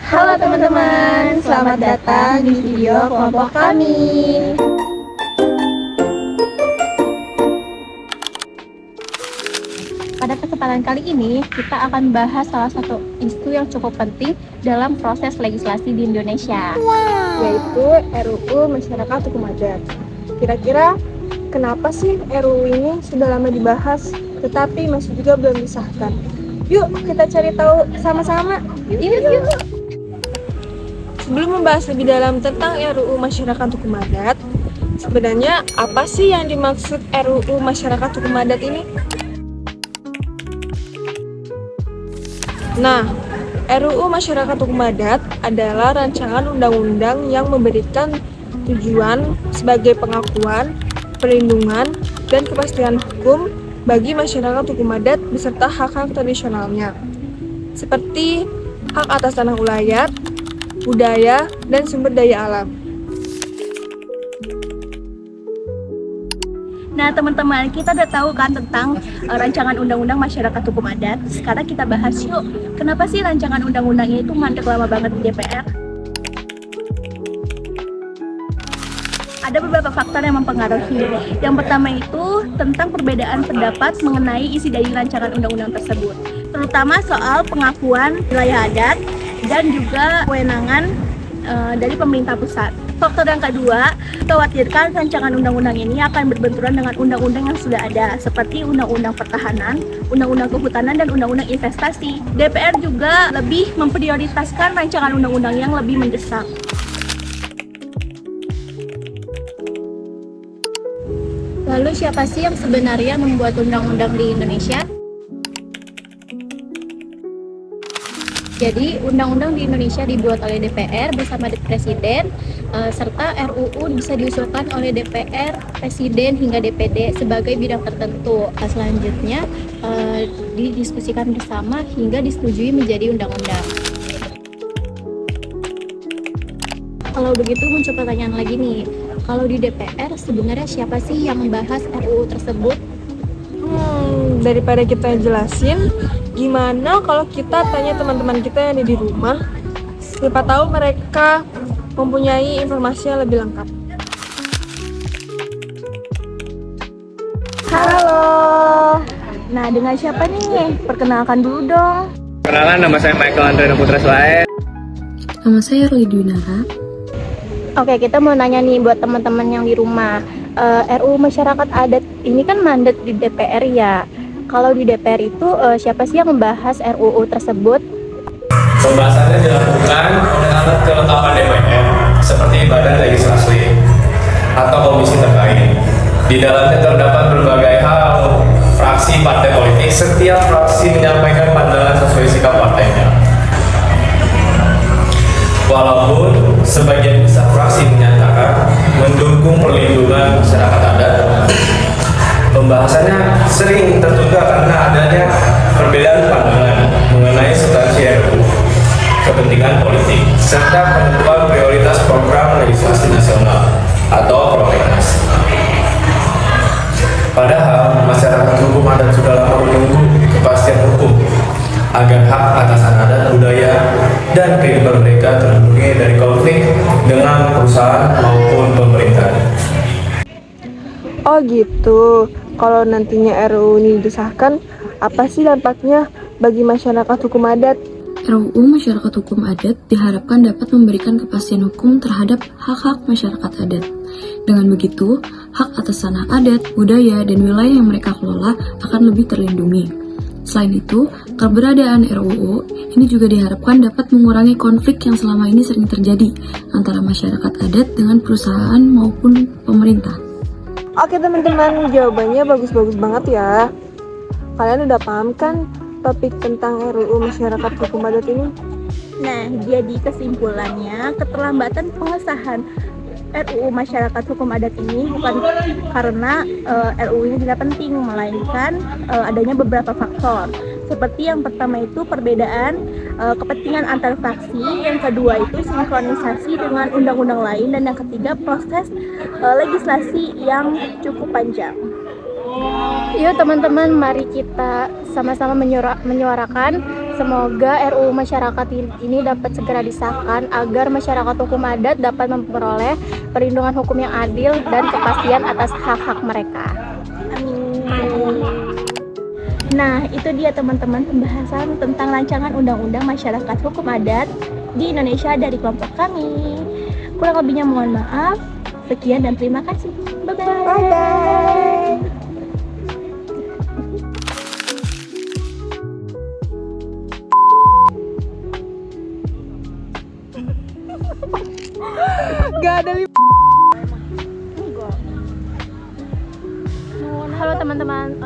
Halo teman-teman, selamat datang di video kelompok kami. Pada kesempatan kali ini, kita akan bahas salah satu isu yang cukup penting dalam proses legislasi di Indonesia, yaitu RUU Masyarakat Hukum Adat. Kira-kira kenapa sih RUU ini sudah lama dibahas, tetapi masih juga belum disahkan? Yuk kita cari tahu sama-sama. Yuk. Sebelum membahas lebih dalam tentang RUU Masyarakat Hukum Adat, sebenarnya apa sih yang dimaksud RUU Masyarakat Hukum Adat ini? Nah, RUU Masyarakat Hukum Adat adalah rancangan undang-undang yang memberikan tujuan sebagai pengakuan, perlindungan, dan kepastian hukum bagi masyarakat hukum adat beserta hak-hak tradisionalnya, seperti hak atas tanah ulayat, budaya, dan sumber daya alam. Nah teman-teman, kita udah tahu kan tentang rancangan undang-undang masyarakat hukum adat. Sekarang kita bahas yuk, kenapa sih rancangan undang-undangnya itu mandek lama banget di DPR? Ada beberapa faktor yang mempengaruhi. Yang pertama itu tentang perbedaan pendapat mengenai isi dari rancangan undang-undang tersebut, terutama soal pengakuan wilayah adat dan juga kewenangan dari pemerintah pusat. Faktor yang kedua, khawatirkan rancangan undang-undang ini akan berbenturan dengan undang-undang yang sudah ada, seperti undang-undang pertahanan, undang-undang kehutanan, dan undang-undang investasi. DPR juga lebih memprioritaskan rancangan undang-undang yang lebih mendesak. Lalu siapa sih yang sebenarnya membuat undang-undang di Indonesia? Jadi, undang-undang di Indonesia dibuat oleh DPR bersama Presiden, serta RUU bisa diusulkan oleh DPR, Presiden, hingga DPD sebagai bidang tertentu. Selanjutnya, didiskusikan bersama hingga disetujui menjadi undang-undang. Kalau begitu muncul pertanyaan lagi nih, kalau di DPR sebenarnya siapa sih yang membahas RUU tersebut? Daripada kita jelasin, gimana kalau kita tanya teman-teman kita yang ada di rumah? Siapa tahu mereka mempunyai informasi yang lebih lengkap. Halo. Nah, dengan siapa nih? Perkenalkan dulu dong. Perkenalan, nama saya Michael Andrena Putra Suae. Nama saya Roli Dwinara. Oke, kita mau nanya nih buat teman-teman yang di rumah. RUU Masyarakat Adat ini kan mandat di DPR ya. Kalau di DPR itu siapa sih yang membahas RUU tersebut? Pembahasannya dilakukan oleh alat kelengkapan DPR seperti badan legislasi atau komisi terkait. Di dalamnya terdapat berbagai hal, fraksi partai politik. Setiap fraksi menyampaikan pandangan sesuai sikap partainya. Walaupun sebagian besar fraksi menyatakan mendukung perlindungan masyarakat adat, pembahasannya sering tertunda karena adanya perbedaan pandangan mengenai substansi RUU, kepentingan politik, serta penentuan prioritas program legislasi nasional atau prolegnas. Padahal masyarakat hukum adat sudah lama menunggu kepastian hukum agar hak atas adat, budaya, dan kehidupan mereka terlindungi dari konflik dengan perusahaan maupun pemerintah. Oh gitu. Kalau nantinya RUU ini disahkan, apa sih dampaknya bagi masyarakat hukum adat? RUU Masyarakat Hukum Adat diharapkan dapat memberikan kepastian hukum terhadap hak-hak masyarakat adat. Dengan begitu, hak atas tanah adat, budaya, dan wilayah yang mereka kelola akan lebih terlindungi. Selain itu, keberadaan RUU ini juga diharapkan dapat mengurangi konflik yang selama ini sering terjadi antara masyarakat adat dengan perusahaan maupun pemerintah. Oke teman-teman, jawabannya bagus-bagus banget ya. Kalian udah paham kan topik tentang RUU Masyarakat Hukum Adat ini? Nah, jadi kesimpulannya, keterlambatan pengesahan RUU Masyarakat Hukum Adat ini bukan karena RUU ini tidak penting, melainkan adanya beberapa faktor. Seperti yang pertama itu perbedaan kepentingan antar fraksi, yang kedua itu sinkronisasi dengan undang-undang lain, dan yang ketiga proses legislasi yang cukup panjang. Yuk teman-teman, mari kita sama-sama menyuarakan Semoga RUU masyarakat ini dapat segera disahkan agar masyarakat hukum adat dapat memperoleh perlindungan hukum yang adil dan kepastian atas hak-hak mereka. Amin. Nah, itu dia teman-teman pembahasan tentang rancangan undang-undang masyarakat hukum adat di Indonesia dari kelompok kami. Kurang lebihnya mohon maaf. Sekian dan terima kasih. Bye-bye. Bye-bye. Gak ada Halo teman-teman,